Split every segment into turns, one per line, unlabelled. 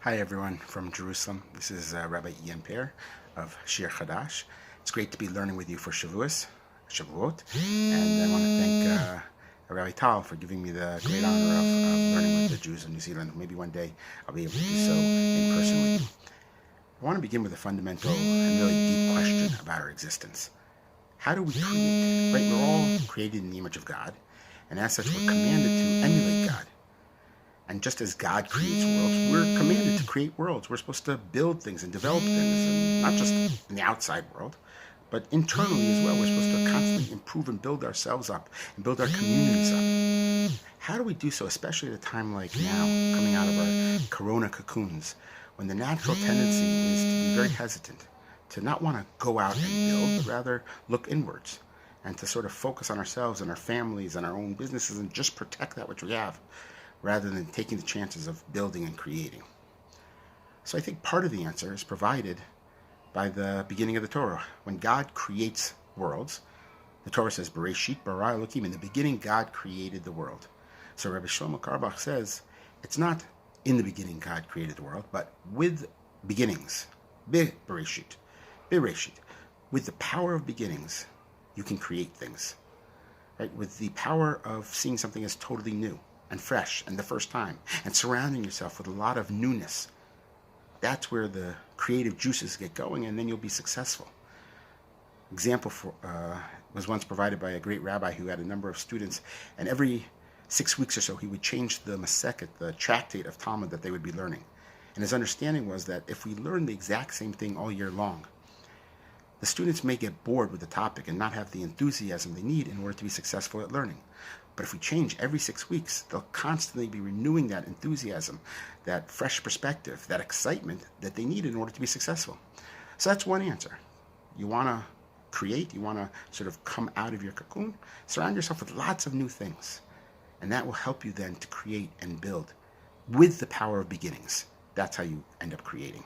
Hi everyone from Jerusalem. This is Rabbi Ian Pear of Shir Hadash. It's great to be learning with you for Shavuot, and I want to thank Rabbi Tal for giving me the great honor of learning with the Jews of New Zealand. Maybe one day I'll be able to do so in person with you. I want to begin with a fundamental and really deep question about our existence. How do we create? Right, we're all created in the image of God, and as such we're commanded to emulate God. And just as God creates worlds, we're commanded to create worlds. We're supposed to build things and develop things, and not just in the outside world, but internally as well. We're supposed to constantly improve and build ourselves up and build our communities up. How do we do so, especially at a time like now, coming out of our corona cocoons, when the natural tendency is to be very hesitant, to not want to go out and build, but rather look inwards, and to sort of focus on ourselves and our families and our own businesses and just protect that which we have, rather than taking the chances of building and creating. So I think part of the answer is provided by the beginning of the Torah. When God creates worlds, the Torah says, Bereshit bara Elokim, in the beginning God created the world. So Rabbi Shlomo Carlebach says, it's not in the beginning God created the world, but with beginnings, Bereshit, with the power of beginnings, you can create things. Right? With the power of seeing something as totally new and fresh and the first time, and surrounding yourself with a lot of newness. That's where the creative juices get going, and then you'll be successful. Example was once provided by a great rabbi who had a number of students, and every 6 weeks or so he would change the Maseket, the tractate of Talmud that they would be learning. And his understanding was that if we learn the exact same thing all year long, the students may get bored with the topic and not have the enthusiasm they need in order to be successful at learning. But if we change every 6 weeks, they'll constantly be renewing that enthusiasm, that fresh perspective, that excitement that they need in order to be successful. So that's one answer. You want to create, you want to sort of come out of your cocoon, surround yourself with lots of new things. And that will help you then to create and build with the power of beginnings. That's how you end up creating.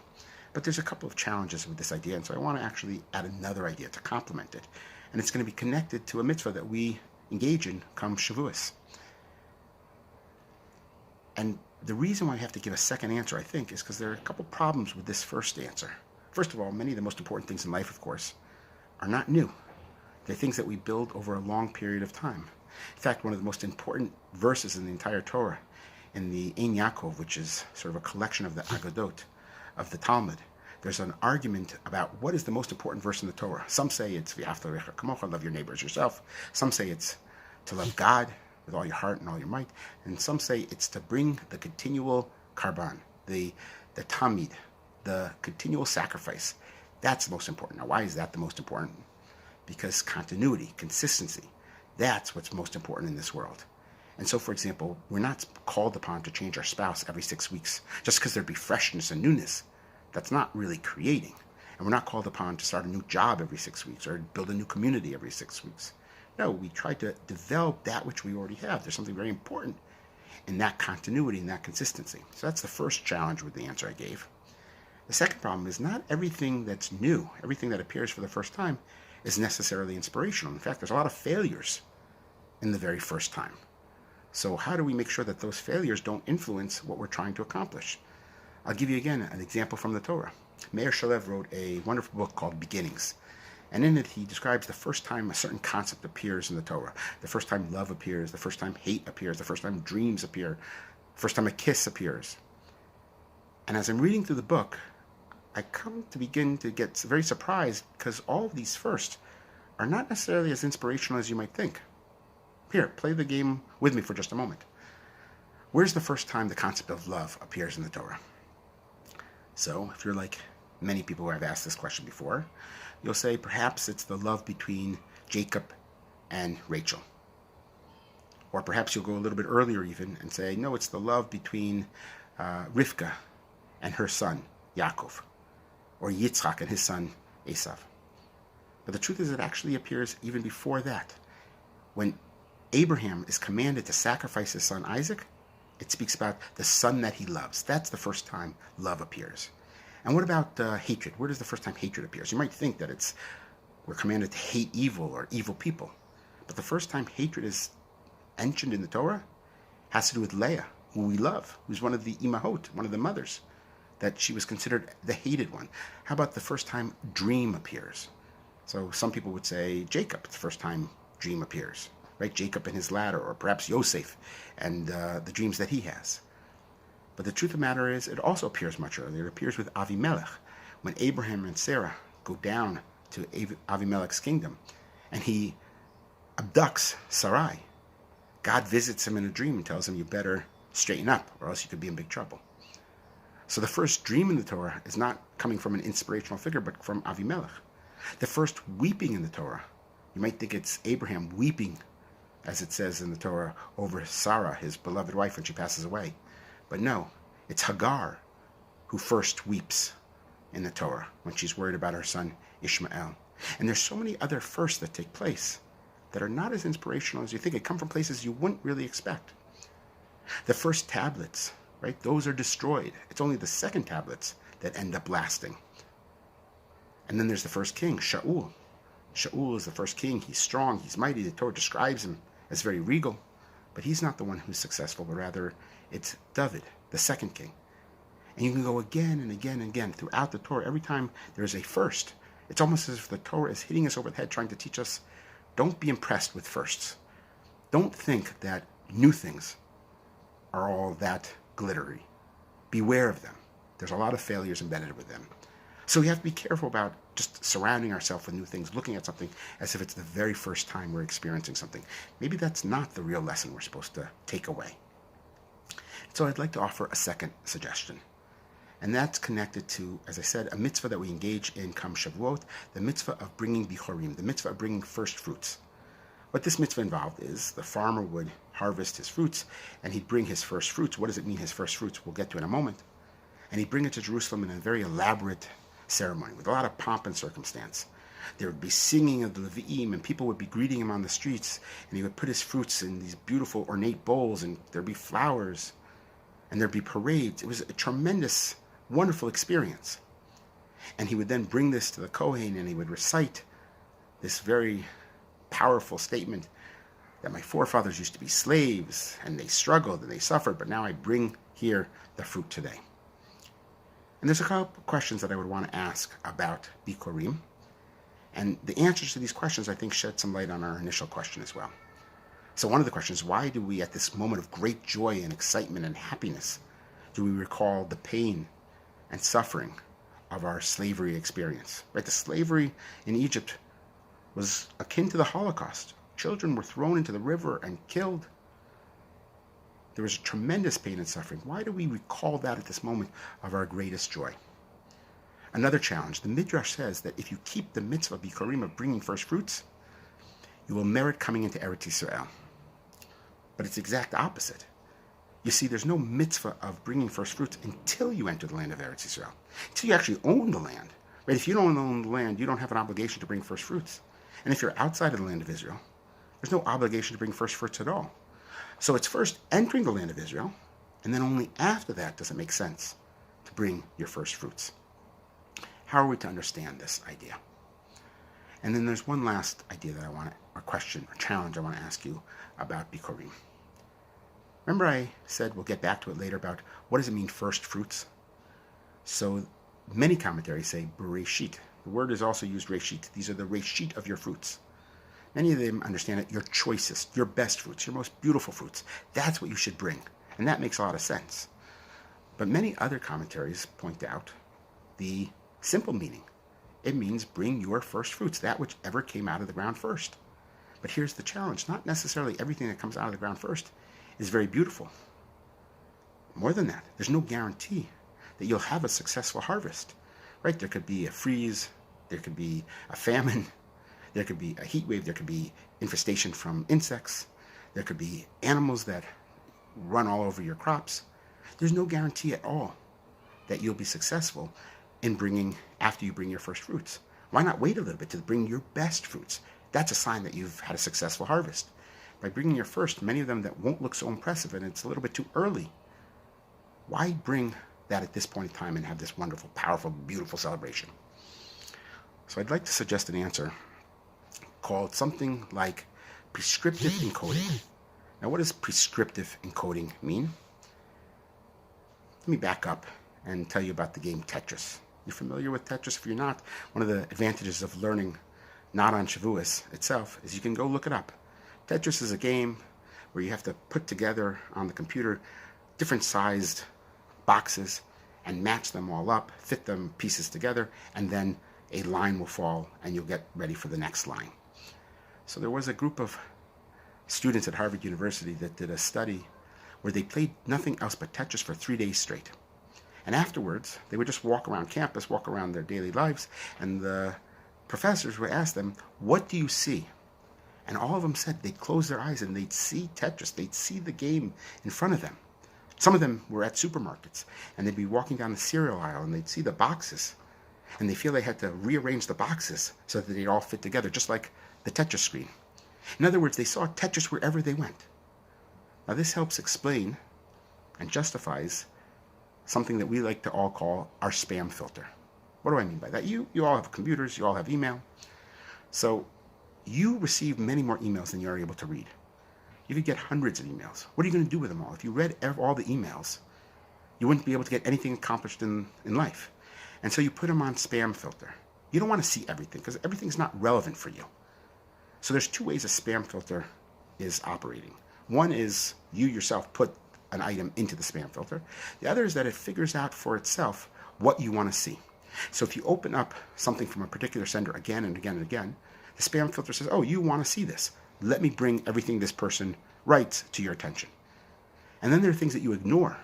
But there's a couple of challenges with this idea, and so I want to actually add another idea to complement it. And it's going to be connected to a mitzvah that we engage in come Shavuot. And the reason why I have to give a second answer, I think, is because there are a couple problems with this first answer. First of all, many of the most important things in life, of course, are not new. They're things that we build over a long period of time. In fact, one of the most important verses in the entire Torah, in the Ein Yaakov, which is sort of a collection of the Agadot of the Talmud, there's an argument about what is the most important verse in the Torah. Some say it's V'ahavta l'recha kamocha, love your neighbor as yourself. Some say it's to love God with all your heart and all your might. And some say it's to bring the continual karban, the tamid, the continual sacrifice. That's the most important. Now, why is that the most important? Because continuity, consistency, that's what's most important in this world. And so, for example, we're not called upon to change our spouse every 6 weeks just because there'd be freshness and newness. That's not really creating. And we're not called upon to start a new job every 6 weeks or build a new community every 6 weeks. No, we try to develop that which we already have. There's something very important in that continuity and that consistency. So that's the first challenge with the answer I gave. The second problem is not everything that's new, everything that appears for the first time, is necessarily inspirational. In fact, there's a lot of failures in the very first time. So how do we make sure that those failures don't influence what we're trying to accomplish? I'll give you again an example from the Torah. Meir Shalev wrote a wonderful book called Beginnings. And in it, he describes the first time a certain concept appears in the Torah. The first time love appears, the first time hate appears, the first time dreams appear, the first time a kiss appears. And as I'm reading through the book, I come to begin to get very surprised because all of these first are not necessarily as inspirational as you might think. Here, play the game with me for just a moment. Where's the first time the concept of love appears in the Torah? So, if you're like many people who have asked this question before, you'll say perhaps it's the love between Jacob and Rachel. Or perhaps you'll go a little bit earlier even and say, no, it's the love between Rivka and her son, Yaakov. Or Yitzchak and his son, Esav. But the truth is it actually appears even before that. When Abraham is commanded to sacrifice his son Isaac, it speaks about the son that he loves. That's the first time love appears. And what about hatred? Where does the first time hatred appears? You might think that we're commanded to hate evil or evil people. But the first time hatred is mentioned in the Torah has to do with Leah, who we love, who's one of the imahot, one of the mothers. that she was considered the hated one? How about the first time dream appears? So some people would say Jacob, the first time dream appears, right? Jacob and his ladder, or perhaps Yosef and the dreams that he has. But the truth of the matter is, it also appears much earlier. It appears with Avimelech, when Abraham and Sarah go down to Avimelech's kingdom, and he abducts Sarai. God visits him in a dream and tells him, you better straighten up, or else you could be in big trouble. So the first dream in the Torah is not coming from an inspirational figure, but from Avimelech. The first weeping in the Torah, you might think it's Abraham weeping, as it says in the Torah, over Sarah, his beloved wife, when she passes away. But no, it's Hagar who first weeps in the Torah when she's worried about her son Ishmael. And there's so many other firsts that take place that are not as inspirational as you think. They come from places you wouldn't really expect. The first tablets, right, those are destroyed. It's only the second tablets that end up lasting. And then there's the first king, Shaul. Shaul is the first king. He's strong, he's mighty. The Torah describes him as very regal. But he's not the one who's successful, but rather it's David, the second king. And you can go again and again and again throughout the Torah. Every time there's a first, it's almost as if the Torah is hitting us over the head, trying to teach us, don't be impressed with firsts. Don't think that new things are all that glittery. Beware of them. There's a lot of failures embedded with them. So we have to be careful about just surrounding ourselves with new things, looking at something as if it's the very first time we're experiencing something. Maybe that's not the real lesson we're supposed to take away. So I'd like to offer a second suggestion. And that's connected to, as I said, a mitzvah that we engage in come Shavuot, the mitzvah of bringing Bikurim, the mitzvah of bringing first fruits. What this mitzvah involved is the farmer would harvest his fruits, and he'd bring his first fruits. What does it mean, his first fruits? We'll get to in a moment. And he'd bring it to Jerusalem in a very elaborate ceremony with a lot of pomp and circumstance. There would be singing of the Levi'im, and people would be greeting him on the streets, and he would put his fruits in these beautiful ornate bowls, and there'd be flowers, and there'd be parades. It was a tremendous, wonderful experience. And he would then bring this to the Kohen, and he would recite this very powerful statement that my forefathers used to be slaves, and they struggled, and they suffered, but now I bring here the fruit today. And there's a couple of questions that I would want to ask about Bikurim. And the answers to these questions, I think, shed some light on our initial question as well. So one of the questions, why do we, at this moment of great joy and excitement and happiness, do we recall the pain and suffering of our slavery experience? Right? The slavery in Egypt was akin to the Holocaust. Children were thrown into the river and killed. There was tremendous pain and suffering. Why do we recall that at this moment of our greatest joy? Another challenge. The Midrash says that if you keep the mitzvah of Bikurim, of bringing first fruits, you will merit coming into Eretz Yisrael. But it's the exact opposite. You see, there's no mitzvah of bringing first fruits until you enter the land of Eretz Yisrael, until you actually own the land. Right? If you don't own the land, you don't have an obligation to bring first fruits. And if you're outside of the land of Israel, there's no obligation to bring first fruits at all. So it's first entering the land of Israel, and then only after that does it make sense to bring your first fruits. How are we to understand this idea? And then there's one last idea that I want to, or question, or challenge I want to ask you about Bikurim. Remember I said, we'll get back to it later, about what does it mean, first fruits? So many commentaries say bereshit. The word is also used reshit. These are the reshit of your fruits. Many of them understand it, your choicest, your best fruits, your most beautiful fruits. That's what you should bring. And that makes a lot of sense. But many other commentaries point out the simple meaning. It means bring your first fruits, that which ever came out of the ground first. But here's the challenge. Not necessarily everything that comes out of the ground first is very beautiful. More than that, there's no guarantee that you'll have a successful harvest. Right? There could be a freeze, there could be a famine, there could be a heat wave, there could be infestation from insects, there could be animals that run all over your crops. There's no guarantee at all that you'll be successful in bringing, after you bring your first fruits. Why not wait a little bit to bring your best fruits? That's a sign that you've had a successful harvest. By bringing your first, many of them that won't look so impressive, and it's a little bit too early. Why bring that at this point in time and have this wonderful, powerful, beautiful celebration? So I'd like to suggest an answer called something like prescriptive encoding. Now, what does prescriptive encoding mean? Let me back up and tell you about the game Tetris. You're familiar with Tetris? If you're not, one of the advantages of learning not on Shavuot itself is you can go look it up. Tetris is a game where you have to put together on the computer different sized boxes and match them all up, fit them pieces together, and then a line will fall and you'll get ready for the next line. So there was a group of students at Harvard University that did a study where they played nothing else but Tetris for 3 days straight. And afterwards, they would just walk around campus, walk around their daily lives, and the professors would ask them, what do you see? And all of them said they'd close their eyes and they'd see Tetris. They'd see the game in front of them. Some of them were at supermarkets, and they'd be walking down the cereal aisle, and they'd see the boxes. And they feel they had to rearrange the boxes so that they'd all fit together, just like the Tetris screen. In other words, they saw Tetris wherever they went. Now this helps explain and justifies something that we like to all call our spam filter. What do I mean by that? You all have computers, you all have email. So you receive many more emails than you are able to read. You could get hundreds of emails. What are you going to do with them all? If you read all the emails, you wouldn't be able to get anything accomplished in life. And so you put them on spam filter. You don't want to see everything because everything's not relevant for you. So there's two ways a spam filter is operating. One is you yourself put an item into the spam filter. The other is that it figures out for itself what you want to see. So if you open up something from a particular sender again and again and again, the spam filter says, oh, you want to see this. Let me bring everything this person writes to your attention. And then there are things that you ignore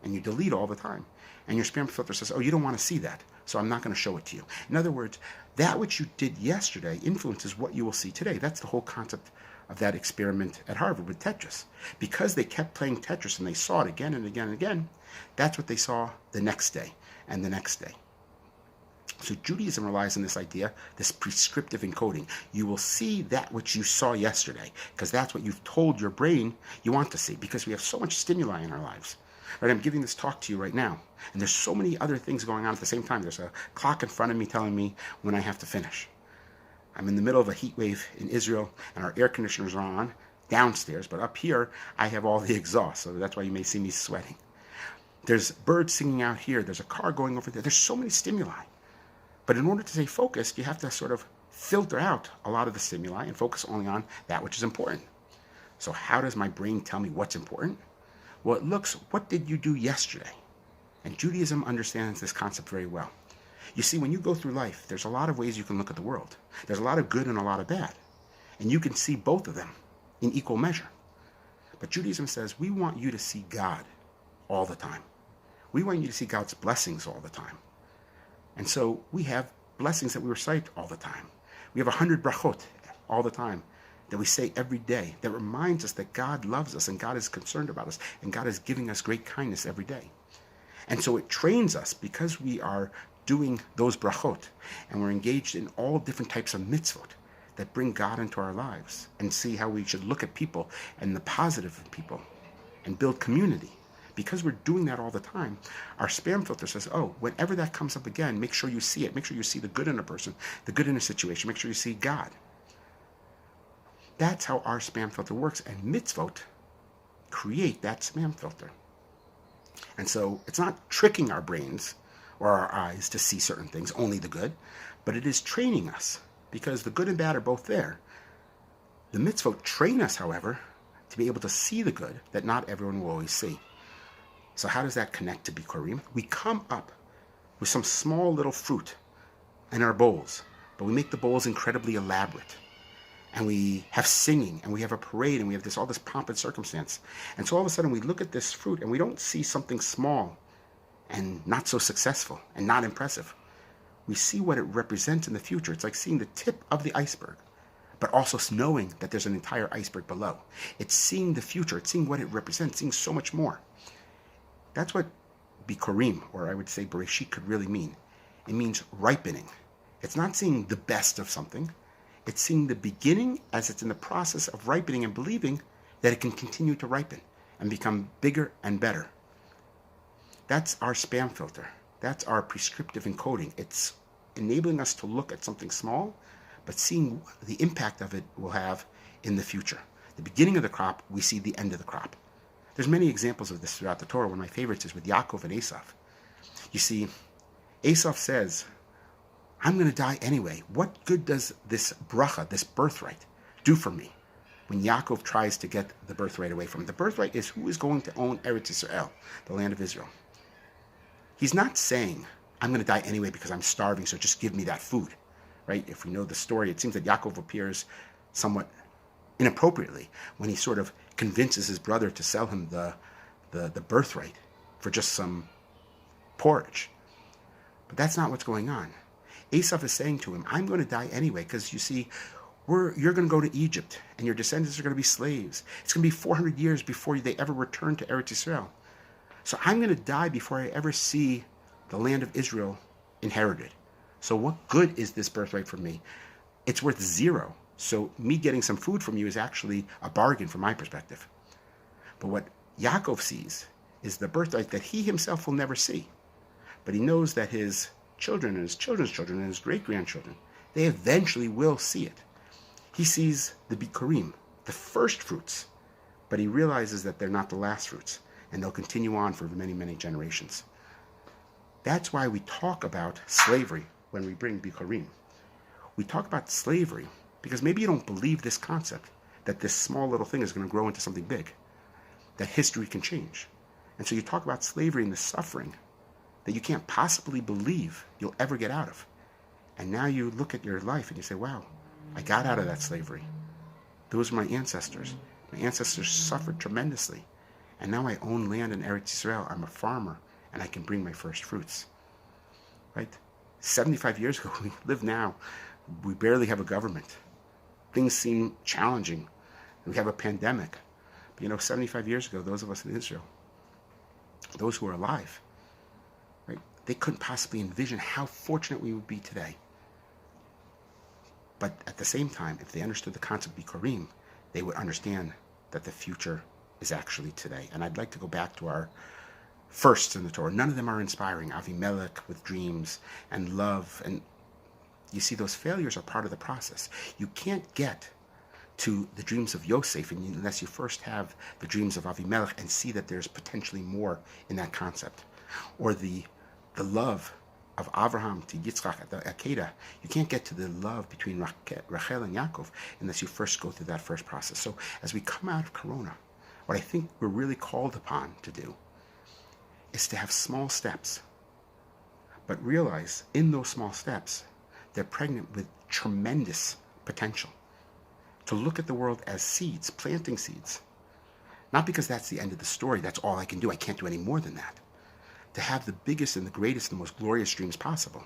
and you delete all the time. And your spam filter says, oh, you don't want to see that, so I'm not going to show it to you. In other words, that which you did yesterday influences what you will see today. That's the whole concept of that experiment at Harvard with Tetris. Because they kept playing Tetris and they saw it again and again and again, that's what they saw the next day and the next day. So Judaism relies on this idea, this prescriptive encoding. You will see that which you saw yesterday, because that's what you've told your brain you want to see, because we have so much stimuli in our lives. Right, I'm giving this talk to you right now, and there's so many other things going on at the same time. There's a clock in front of me telling me when I have to finish. I'm in the middle of a heat wave in Israel, and our air conditioners are on downstairs, but up here, I have all the exhaust, so that's why you may see me sweating. There's birds singing out here. There's a car going over there. There's so many stimuli. But in order to stay focused, you have to sort of filter out a lot of the stimuli and focus only on that which is important. So how does my brain tell me what's important? Well, it looks, what did you do yesterday? And Judaism understands this concept very well. You see, when you go through life, there's a lot of ways you can look at the world. There's a lot of good and a lot of bad. And you can see both of them in equal measure. But Judaism says, we want you to see God all the time. We want you to see God's blessings all the time. And so we have blessings that we recite all the time. We have 100 brachot all the time that we say every day that reminds us that God loves us and God is concerned about us and God is giving us great kindness every day. And so it trains us, because we are doing those brachot and we're engaged in all different types of mitzvot that bring God into our lives, and see how we should look at people and the positive in people and build community. Because we're doing that all the time, our spam filter says, oh, whenever that comes up again, make sure you see it. Make sure you see the good in a person, the good in a situation. Make sure you see God. That's how our spam filter works. And mitzvot create that spam filter. And so it's not tricking our brains or our eyes to see certain things, only the good, but it is training us, because the good and bad are both there. The mitzvot train us, however, to be able to see the good that not everyone will always see. So how does that connect to Bikurim? We come up with some small little fruit in our bowls, but we make the bowls incredibly elaborate. And we have singing, and we have a parade, and we have all this pomp and circumstance. And so all of a sudden we look at this fruit, and we don't see something small and not so successful and not impressive. We see what it represents in the future. It's like seeing the tip of the iceberg, but also knowing that there's an entire iceberg below. It's seeing the future. It's seeing what it represents, seeing so much more. That's what Bikurim, or I would say Bereshit, could really mean. It means ripening. It's not seeing the best of something. It's seeing the beginning as it's in the process of ripening and believing that it can continue to ripen and become bigger and better. That's our spam filter. That's our prescriptive encoding. It's enabling us to look at something small, but seeing the impact of it will have in the future. The beginning of the crop, we see the end of the crop. There's many examples of this throughout the Torah. One of my favorites is with Yaakov and Esav. You see, Esau says, I'm going to die anyway. What good does this bracha, this birthright, do for me? When Yaakov tries to get the birthright away from him. The birthright is who is going to own Eretz Yisrael, the land of Israel. He's not saying, I'm going to die anyway because I'm starving, so just give me that food. Right? If we know the story, it seems that Yaakov appears somewhat inappropriately when he sort of convinces his brother to sell him the birthright for just some porridge. But that's not what's going on. Esau is saying to him, I'm going to die anyway because, you see, you're going to go to Egypt and your descendants are going to be slaves. It's going to be 400 years before they ever return to Eretz Yisrael. So I'm going to die before I ever see the land of Israel inherited. So what good is this birthright for me? It's worth zero. So me getting some food from you is actually a bargain from my perspective. But what Yaakov sees is the birthright that he himself will never see. But he knows that his children and his children's children and his great-grandchildren, they eventually will see it. He sees the Bikurim, the first fruits, but he realizes that they're not the last fruits, and they'll continue on for many, many generations. That's why we talk about slavery when we bring Bikurim. We talk about slavery because maybe you don't believe this concept, that this small little thing is going to grow into something big, that history can change. And so you talk about slavery and the suffering that you can't possibly believe you'll ever get out of. And now you look at your life and you say, wow, I got out of that slavery. Those are my ancestors. My ancestors suffered tremendously. And now I own land in Eretz Yisrael. I'm a farmer, and I can bring my first fruits. Right? 75 years ago, we live now. We barely have a government. Things seem challenging. We have a pandemic. But 75 years ago, those of us in Israel, those who are alive, right, they couldn't possibly envision how fortunate we would be today. But at the same time, if they understood the concept of Bikurim, they would understand that the future is actually today. And I'd like to go back to our firsts in the Torah. None of them are inspiring. Avimelech with dreams and love. And you see, those failures are part of the process. You can't get to the dreams of Yosef unless you first have the dreams of Avimelech and see that there's potentially more in that concept. Or the love of Avraham to Yitzchak at the Akedah. You can't get to the love between Rachel and Yaakov unless you first go through that first process. So as we come out of Corona, what I think we're really called upon to do is to have small steps, but realize in those small steps, they're pregnant with tremendous potential. To look at the world as seeds, planting seeds. Not because that's the end of the story, that's all I can do, I can't do any more than that. To have the biggest and the greatest and most glorious dreams possible.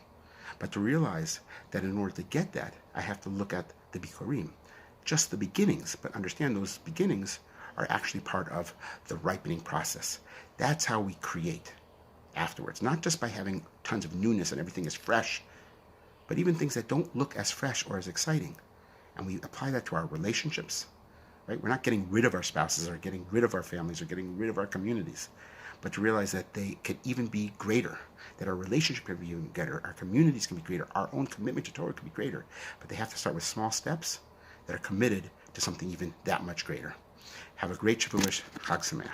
But to realize that in order to get that, I have to look at the Bikurim. Just the beginnings, but understand those beginnings are actually part of the ripening process. That's how we create afterwards. Not just by having tons of newness and everything is fresh, but even things that don't look as fresh or as exciting. And we apply that to our relationships, right? We're not getting rid of our spouses or getting rid of our families or getting rid of our communities, but to realize that they could even be greater, that our relationship can be even greater, our communities can be greater, our own commitment to Torah can be greater. But they have to start with small steps that are committed to something even that much greater. Have a great Shavuot. Chag Sameach.